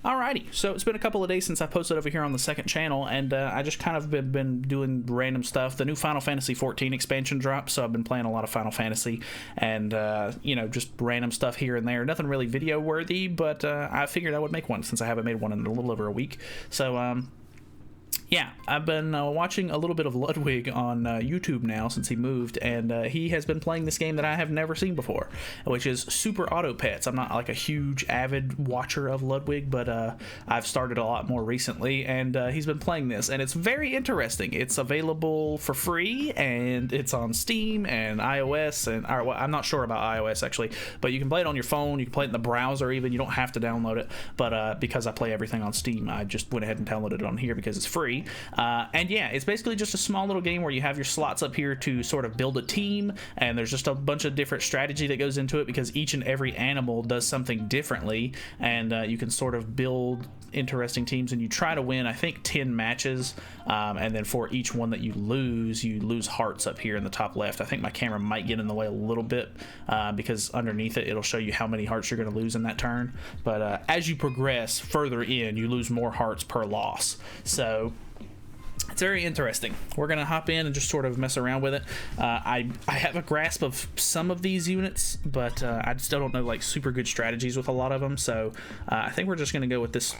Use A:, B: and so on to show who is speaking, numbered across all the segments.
A: Alrighty, so it's been a couple of days since I posted over here on the second channel, and I just kind of been doing random stuff. The new Final Fantasy 14 expansion dropped, so I've been playing a lot of Final Fantasy, and you know, just random stuff here and there. Nothing really video worthy, but I figured I would make one since I haven't made one in a little over a week. So yeah, I've been watching a little bit of Ludwig on YouTube now since he moved, and he has been playing this game that I have never seen before, which is Super Auto Pets. I'm not like a huge avid watcher of Ludwig, but I've started a lot more recently, and he's been playing this, and it's very interesting. It's available for free, and it's on Steam and iOS, and well, I'm not sure about iOS actually, but you can play it on your phone, you can play it in the browser even, you don't have to download it, but because I play everything on Steam, I just went ahead and downloaded it on here because it's free. And yeah, it's basically just a small little game where you have your slots up here to sort of build a team, and there's just a bunch of different strategy that goes into it because each and every animal does something differently, and you can sort of build interesting teams, and you try to win, I think, 10 matches, and then for each one that you lose hearts up here in the top left. I think my camera might get in the way a little bit because underneath it'll show you how many hearts you're going to lose in that turn, but as you progress further in, you lose more hearts per loss, so it's very interesting. We're gonna hop in and just sort of mess around with it. I have a grasp of some of these units, but I still don't know like super good strategies with a lot of them, so I think we're just gonna go with this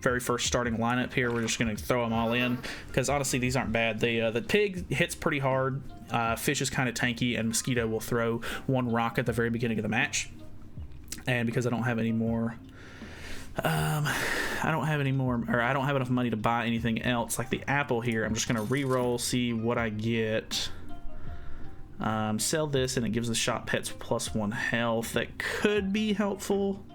A: very first starting lineup here. We're just gonna throw them all in because honestly these aren't bad. The pig hits pretty hard, fish is kind of tanky, and mosquito will throw one rock at the very beginning of the match. And because I don't have any more I don't have enough money to buy anything else like the apple here, I'm just gonna re-roll, see what I get. Sell this and it gives the shop pets +1 health. That could be helpful.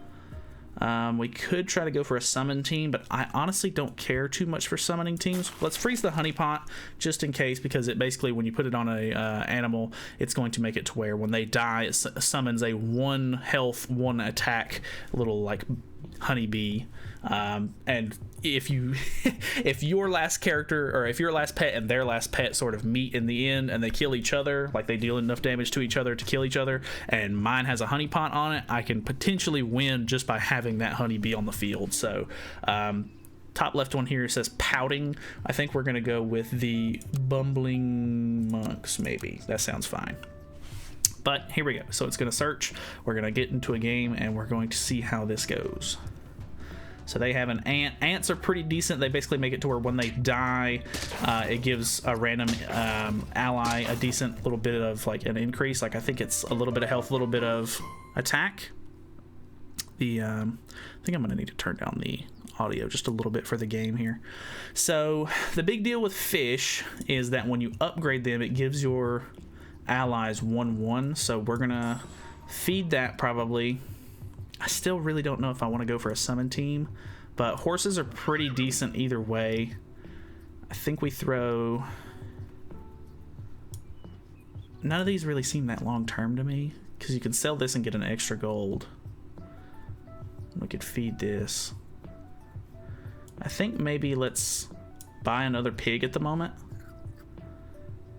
A: We could try to go for a summon team, but I honestly don't care too much for summoning teams. Let's freeze the honey pot just in case, because it basically, when you put it on a animal, it's going to make it to where when they die, it summons a 1 health, 1 attack little like honeybee, and if you if your last character, or if your last pet and their last pet sort of meet in the end and they kill each other, like they deal enough damage to each other to kill each other, and mine has a honey pot on it, I can potentially win just by having that honeybee on the field. So top left one here says pouting. I think we're gonna go with the bumbling monks, maybe. That sounds fine. But here we go. So it's going to search. We're going to get into a game, and we're going to see how this goes. So they have an ant. Ants are pretty decent. They basically make it to where when they die, it gives a random ally a decent little bit of like an increase. Like I think it's a little bit of health, a little bit of attack. I think I'm going to need to turn down the audio just a little bit for the game here. So the big deal with fish is that when you upgrade them, it gives your allies 1/1, so we're gonna feed that probably. I still really don't know if I want to go for a summon team, but horses are pretty decent either way. I think we throw. None of these really seem that long term to me, because you can sell this and get an extra gold. We could feed this. I think maybe let's buy another pig at the moment.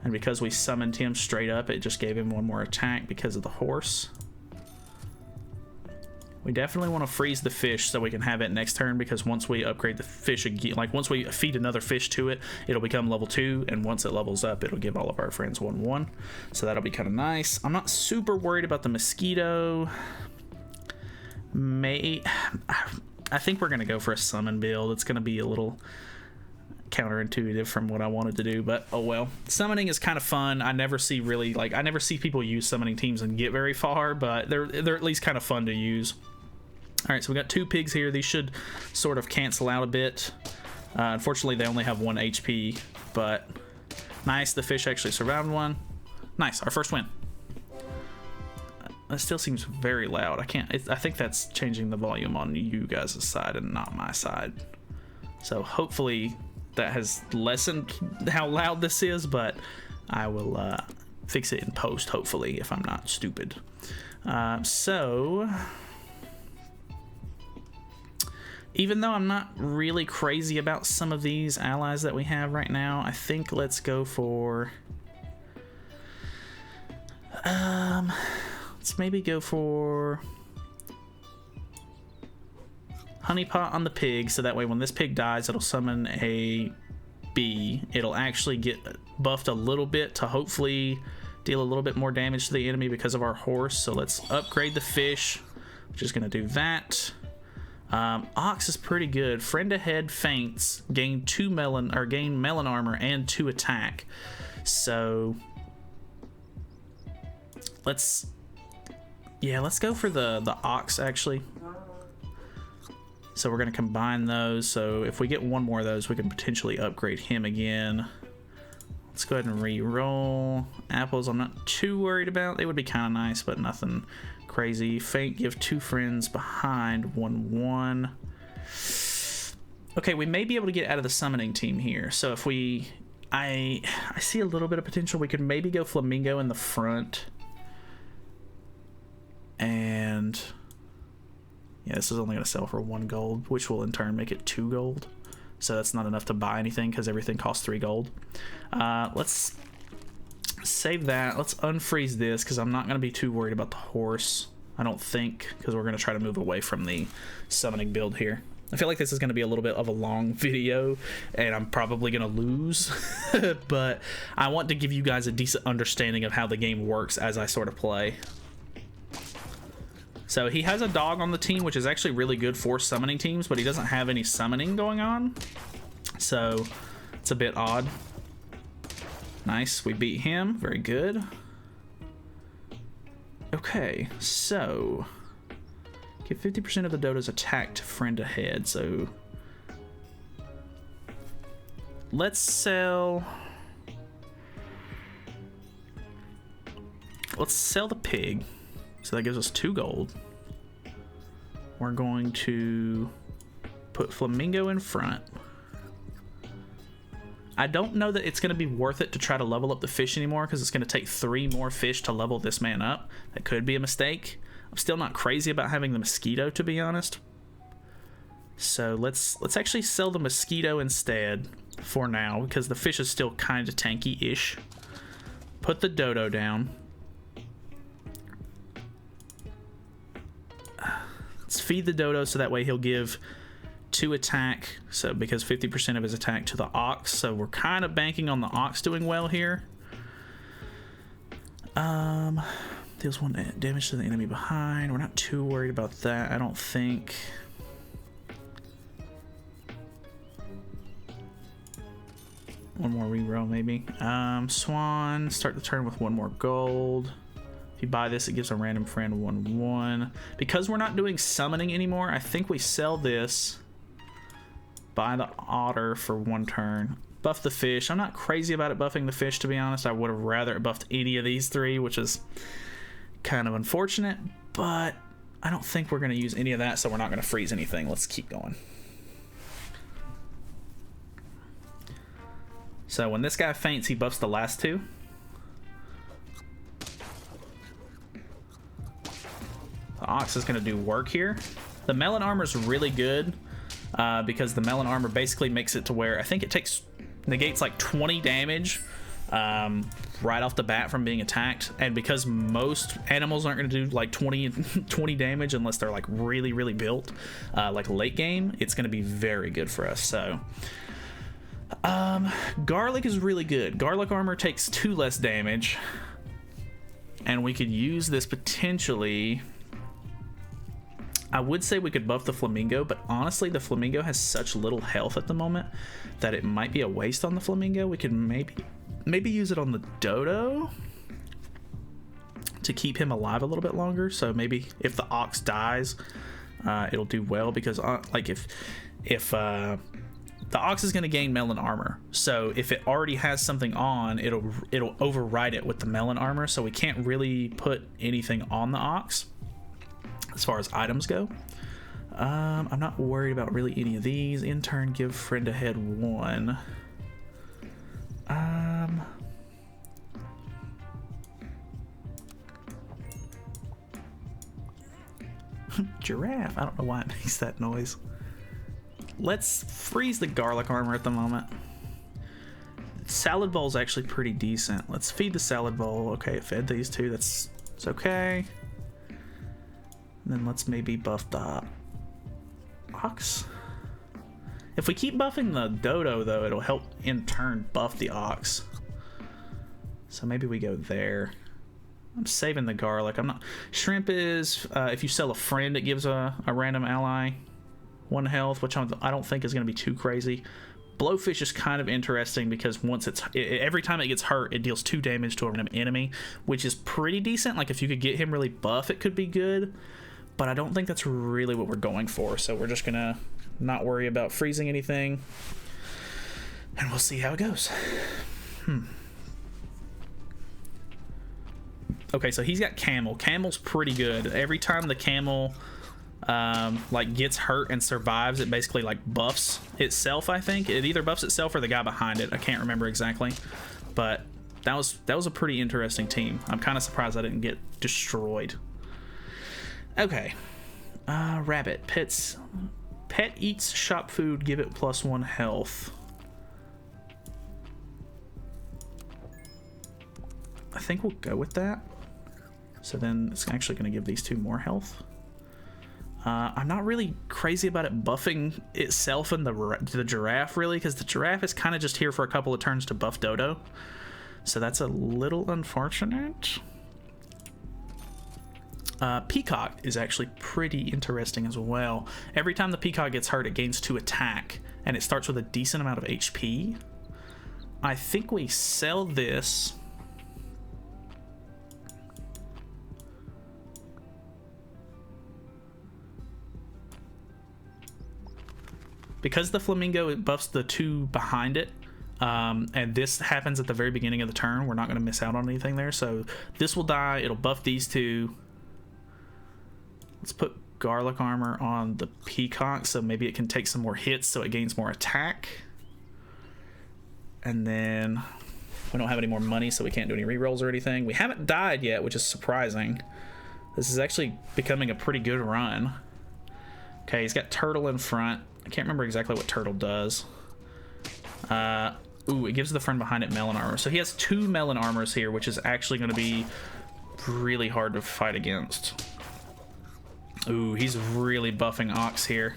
A: And because we summoned him straight up, it just gave him 1 more attack because of the horse. We definitely want to freeze the fish so we can have it next turn, because once we upgrade the fish again, like once we feed another fish to it, it'll become level 2, and once it levels up, it'll give all of our friends 1/1. So that'll be kind of nice. I'm not super worried about the mosquito. I think we're going to go for a summon build. It's going to be a little counterintuitive from what I wanted to do, but oh well. Summoning is kind of fun. I never see people use summoning teams and get very far, but they're at least kind of fun to use. All right, so we got 2 pigs here. These should sort of cancel out a bit. Unfortunately, they only have 1 HP, but nice. The fish actually survived one. Nice, our first win. That still seems very loud. I think that's changing the volume on you guys' side and not my side. So hopefully that has lessened how loud this is, but I will fix it in post, hopefully, if I'm not stupid. So even though I'm not really crazy about some of these allies that we have right now, I think let's go for let's maybe go for honeypot on the pig, so that way when this pig dies, it'll summon a bee. It'll actually get buffed a little bit to hopefully deal a little bit more damage to the enemy because of our horse. So let's upgrade the fish, which is going to do that. Ox is pretty good. Friend ahead faints, gain melon armor and 2 attack. So let's go for the ox actually. So we're going to combine those. So if we get one more of those, we can potentially upgrade him again. Let's go ahead and re-roll. Apples I'm not too worried about. They would be kind of nice, but nothing crazy. Faint, give 2 friends behind, 1/1. Okay, we may be able to get out of the summoning team here. So if I see a little bit of potential. We could maybe go Flamingo in the front. And yeah, this is only going to sell for 1 gold, which will in turn make it 2 gold. So that's not enough to buy anything because everything costs 3 gold. Let's save that. Let's unfreeze this because I'm not going to be too worried about the horse, I don't think, because we're going to try to move away from the summoning build here. I feel like this is going to be a little bit of a long video and I'm probably going to lose, but I want to give you guys a decent understanding of how the game works as I sort of play. So he has a dog on the team, which is actually really good for summoning teams, but he doesn't have any summoning going on. So it's a bit odd. Nice, we beat him, very good. Okay, so give 50% of the Dodo's attack to friend ahead. So let's sell the pig. So that gives us 2 gold. We're going to put Flamingo in front. I don't know that it's going to be worth it to try to level up the fish anymore because it's going to take 3 more fish to level this man up. That could be a mistake. I'm still not crazy about having the mosquito, to be honest. So let's actually sell the mosquito instead for now because the fish is still kind of tanky-ish. Put the dodo down. Let's feed the dodo so that way he'll give 2 attack, so because 50% of his attack to the ox, so we're kind of banking on the ox doing well here. Deals 1 damage to the enemy behind. We're not too worried about that, I don't think. One more reroll maybe. Swan, start the turn with 1 more gold. If you buy this, it gives a random friend 1/1. Because we're not doing summoning anymore, I think we sell this. Buy the otter for 1 turn. Buff the fish. I'm not crazy about it buffing the fish, to be honest. I would have rather it buffed any of these 3, which is kind of unfortunate, but I don't think we're going to use any of that, so we're not going to freeze anything. Let's keep going. So when this guy faints, he buffs the last 2. The ox is going to do work here. The melon armor is really good because the melon armor basically makes it to where I think it negates like 20 damage right off the bat from being attacked, and because most animals aren't going to do like 20 damage unless they're like really built, like late game, it's going to be very good for us. So garlic is really good. Garlic armor takes 2 less damage, and we could use this potentially. I would say we could buff the flamingo, but honestly the flamingo has such little health at the moment that it might be a waste on the flamingo. We could maybe use it on the dodo to keep him alive a little bit longer. So maybe if the ox dies, it'll do well, because like if the ox is going to gain melon armor, so if it already has something on, it'll override it with the melon armor, so we can't really put anything on the ox as far as items go. I'm not worried about really any of these. In turn, give friend ahead 1. Giraffe. I don't know why it makes that noise. Let's freeze the garlic armor at the moment. Salad bowl is actually pretty decent. Let's feed the salad bowl. Okay, it fed these 2. It's okay. And then let's maybe buff the ox. If we keep buffing the dodo, though, it'll help in turn buff the ox. So maybe we go there. I'm saving the garlic. I'm not. Shrimp is if you sell a friend, it gives a random ally 1 health, which I don't think is going to be too crazy. Blowfish is kind of interesting because once every time it gets hurt, it deals 2 damage to a random enemy, which is pretty decent. Like if you could get him really buff, it could be good. But I don't think that's really what we're going for. So we're just gonna not worry about freezing anything, and we'll see how it goes. Okay, so he's got camel. Camel's pretty good. Every time the camel like gets hurt and survives, it basically like buffs itself. I think it either buffs itself or the guy behind it. I can't remember exactly, but that was a pretty interesting team. I'm kind of surprised I didn't get destroyed. Okay, rabbit pets. Pet eats shop food. Give it +1 health. I think we'll go with that. So then it's actually going to give these 2 more health. I'm not really crazy about it buffing itself and the giraffe, really, because the giraffe is kind of just here for a couple of turns to buff Dodo. So that's a little unfortunate. Peacock is actually pretty interesting as well. Every time the peacock gets hurt, it gains 2 attack, and it starts with a decent amount of HP. I think we sell this. Because the flamingo, it buffs the 2 behind it, and this happens at the very beginning of the turn, we're not going to miss out on anything there. So this will die. It'll buff these 2. Let's put garlic armor on the peacock, so maybe it can take some more hits, so it gains more attack. And then we don't have any more money, so we can't do any rerolls or anything. We haven't died yet, which is surprising. This is actually becoming a pretty good run. Okay, he's got turtle in front. I can't remember exactly what turtle does. Ooh, it gives the friend behind it melon armor. So he has 2 melon armors here, which is actually going to be really hard to fight against. Ooh, he's really buffing ox here.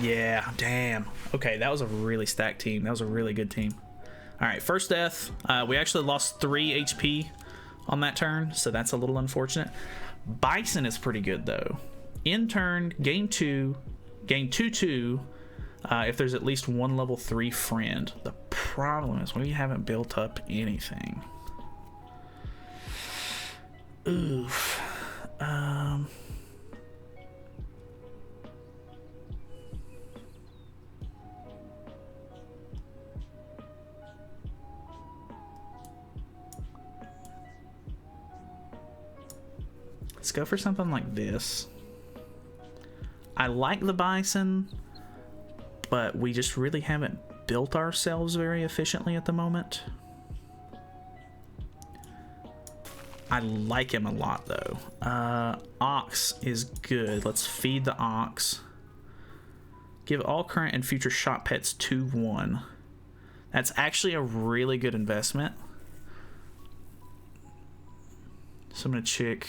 A: Yeah, damn. Okay, that was a really stacked team. That was a really good team. All right, first death. We actually lost 3 HP on that turn, so that's a little unfortunate. Bison is pretty good, though. In turn, gain 2, gain 2/2 if there's at least 1 level 3 friend. The problem is we haven't built up anything. Oof. Let's go for something like this. I like the bison, but we just really haven't built ourselves very efficiently at the moment. I like him a lot, though. Ox is good. Let's feed the ox. Give all current and future shop pets 2/1. That's actually a really good investment. So I'm gonna chick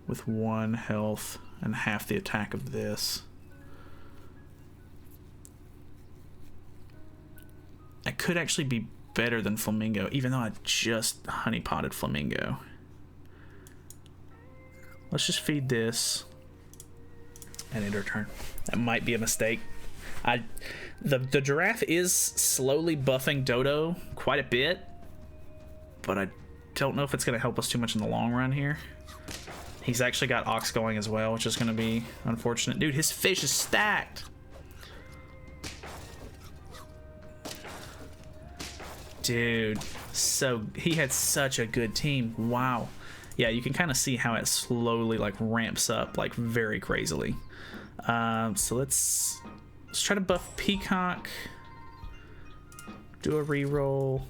A: with 1 health and half the attack of this. That could actually be better than Flamingo, even though I just honeypotted Flamingo. Let's just feed this and end our turn. That might be a mistake. The giraffe is slowly buffing Dodo quite a bit, but I don't know if it's going to help us too much in the long run here. He's actually got ox going as well, which is going to be unfortunate. Dude, his fish is stacked. Dude, so he had such a good team. Wow. Yeah, you can kind of see how it slowly like ramps up like very crazily. So let's try to buff Peacock. Do a reroll.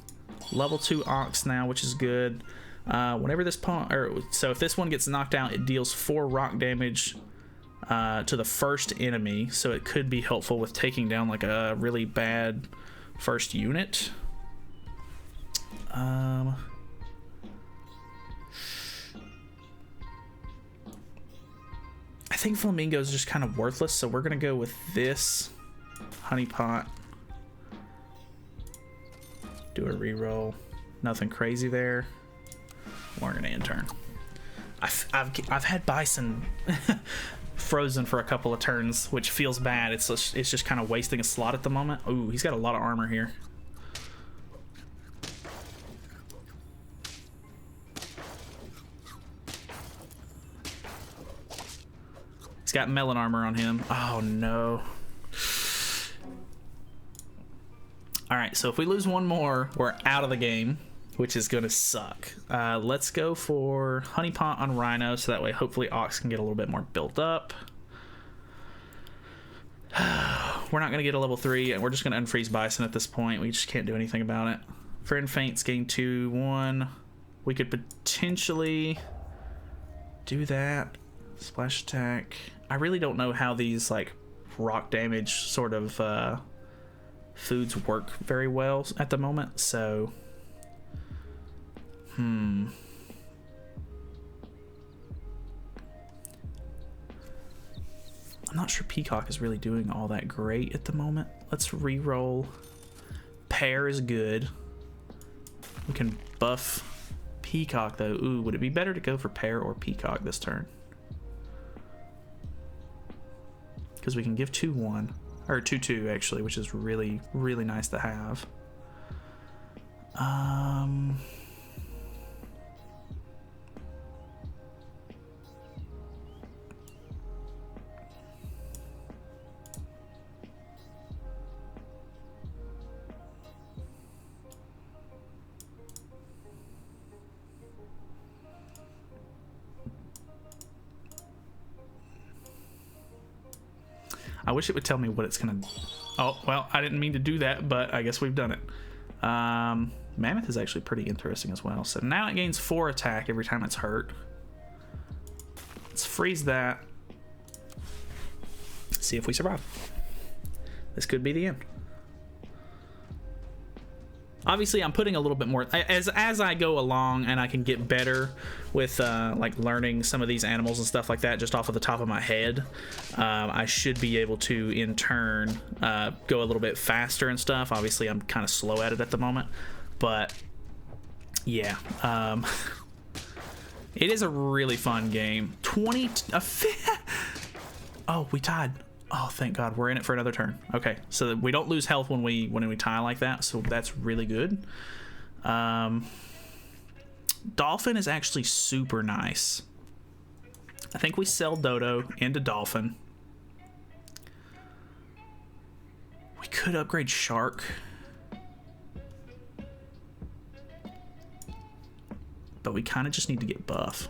A: Level 2 ox now, which is good. Whenever this pawn, so if this one gets knocked out, it deals 4 rock damage to the first enemy, so it could be helpful with taking down like a really bad first unit. I think Flamingo is just kind of worthless, so we're gonna go with this honey pot. Do a reroll. Nothing crazy there. We're gonna end turn. I've had Bison frozen for a couple of turns, which feels bad. It's just kind of wasting a slot at the moment. Ooh, he's got a lot of armor here. He's got melon armor on him. Oh no. All right, so if we lose one more, we're out of the game, which is gonna suck. Let's go for honey pot on Rhino, so that way hopefully Ox can get a little bit more built up. We're not gonna get a level 3, and we're just gonna unfreeze Bison at this point. We just can't do anything about it. Friend Faints gain 2/1. We could potentially do that. Splash attack. I really don't know how these like rock damage sort of foods work very well at the moment, so I'm not sure Peacock is really doing all that great at the moment. Let's re-roll. Pear is good. We can buff Peacock though. Ooh, would it be better to go for Pear or Peacock this turn? Because we can give 2/1 or 2/2 actually, which is really, really nice to have. I wish it would tell me what it's gonna. Oh, well, I didn't mean to do that, but I guess we've done it. Mammoth is actually pretty interesting as well. So now it gains 4 attack every time it's hurt. Let's freeze that. See if we survive. This could be the end. Obviously, I'm putting a little bit more as I go along, and I can get better with like learning some of these animals and stuff like that just off of the top of my head. I should be able to, in turn, go a little bit faster and stuff. Obviously, I'm kind of slow at it at the moment, but yeah, it is a really fun game. Oh, we tied. Oh, thank God, we're in it for another turn. Okay, so that we don't lose health when we tie like that, so that's really good. Dolphin is actually super nice. I think we sell Dodo into Dolphin. We could upgrade Shark. But we kind of just need to get buff.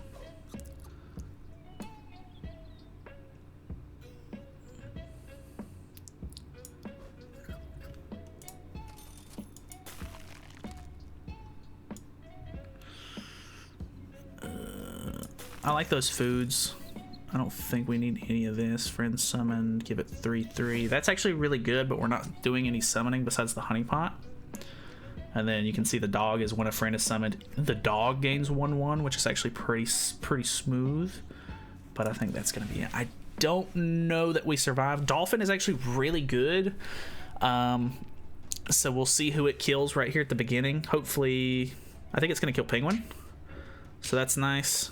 A: I like those foods. I don't think we need any of this. Friend summon, give it 3/3. That's actually really good, but we're not doing any summoning besides the honey pot. And then you can see the dog is when a friend is summoned. The dog gains 1/1, which is actually pretty smooth. But I think that's gonna be it. I don't know that we survive. Dolphin is actually really good. So we'll see who it kills right here at the beginning. Hopefully, I think it's gonna kill Penguin. So that's nice.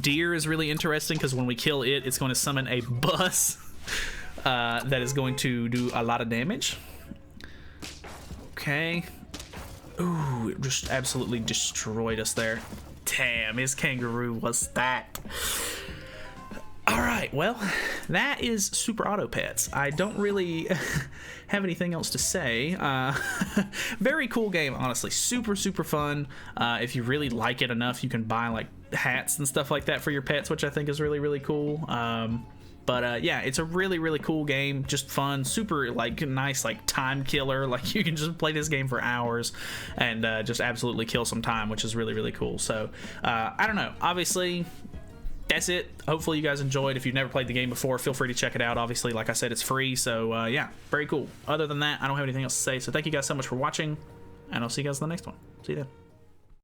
A: Deer is really interesting because when we kill it, it's going to summon a bus that is going to do a lot of damage. Okay. Ooh, it just absolutely destroyed us there. Damn, his kangaroo was that. All right, well, that is Super Auto Pets. I don't really have anything else to say. Very cool game, honestly. Super fun. If you really like it enough, you can buy like hats and stuff like that for your pets, which I think is really cool. But yeah, it's a really cool game. Just fun, super like nice, like time killer. Like you can just play this game for hours and just absolutely kill some time, which is really cool. So I don't know. Obviously, that's it. Hopefully you guys enjoyed. If you've never played the game before, feel free to check it out. Obviously, like I said, it's free. So yeah, very cool. Other than that, I don't have anything else to say. So thank you guys so much for watching, and I'll see you guys in the next one. See you then.